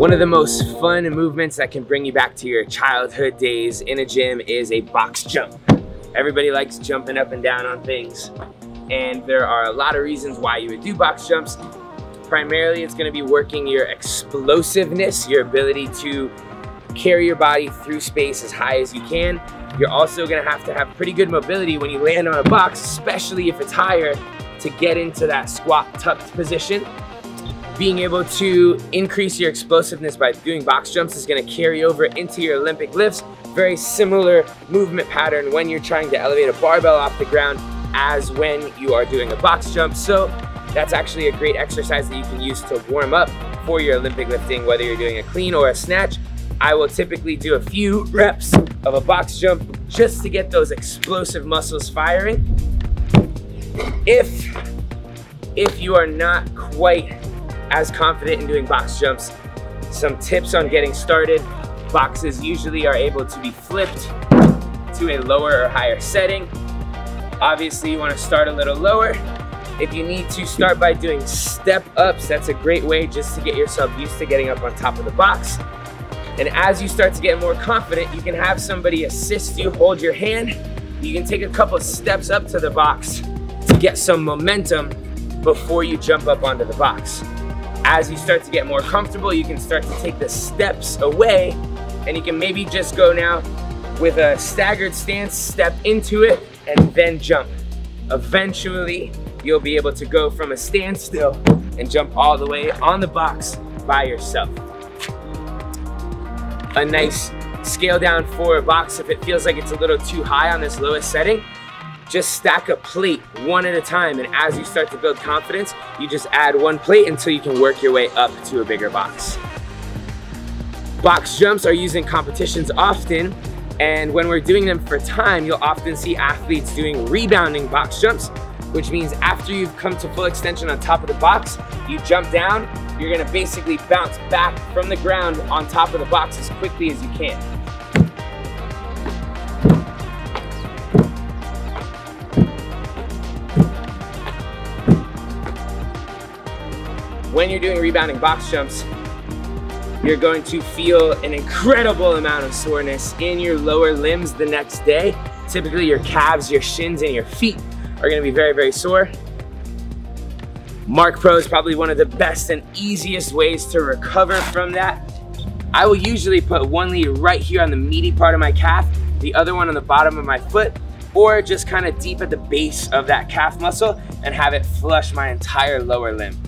One of the most fun movements that can bring you back to your childhood days in a gym is a box jump. Everybody likes jumping up and down on things, and there are a lot of reasons why you would do box jumps. Primarily, it's going to be working your explosiveness, your ability to carry your body through space as high as you can. You're also going to have pretty good mobility when you land on a box, especially if it's higher, to get into that squat tucked position. Being able to increase your explosiveness by doing box jumps is going to carry over into your Olympic lifts. Very similar movement pattern when you're trying to elevate a barbell off the ground as when you are doing a box jump. So that's actually a great exercise that you can use to warm up for your Olympic lifting, whether you're doing a clean or a snatch. I will typically do a few reps of a box jump just to get those explosive muscles firing. If you are not quite as confident in doing box jumps, some tips on getting started. Boxes usually are able to be flipped to a lower or higher setting. Obviously, you want to start a little lower. If you need to start by doing step ups, that's a great way just to get yourself used to getting up on top of the box. And as you start to get more confident, you can have somebody assist you, hold your hand. You can take a couple steps up to the box to get some momentum before you jump up onto the box. As you start to get more comfortable, you can start to take the steps away, and you can maybe just go now with a staggered stance, step into it, and then jump. Eventually, you'll be able to go from a standstill and jump all the way on the box by yourself. A nice scale down for a box, if it feels like it's a little too high on this lowest setting, just stack a plate one at a time, and as you start to build confidence, you just add one plate until you can work your way up to a bigger box. Box jumps are used in competitions often, and when we're doing them for time, you'll often see athletes doing rebounding box jumps, which means after you've come to full extension on top of the box, you jump down, you're gonna basically bounce back from the ground on top of the box as quickly as you can. When you're doing rebounding box jumps, you're going to feel an incredible amount of soreness in your lower limbs the next day. Typically your calves, your shins, and your feet are gonna be very, very sore. Mark Pro is probably one of the best and easiest ways to recover from that. I will usually put one lead right here on the meaty part of my calf, the other one on the bottom of my foot, or just kind of deep at the base of that calf muscle and have it flush my entire lower limb.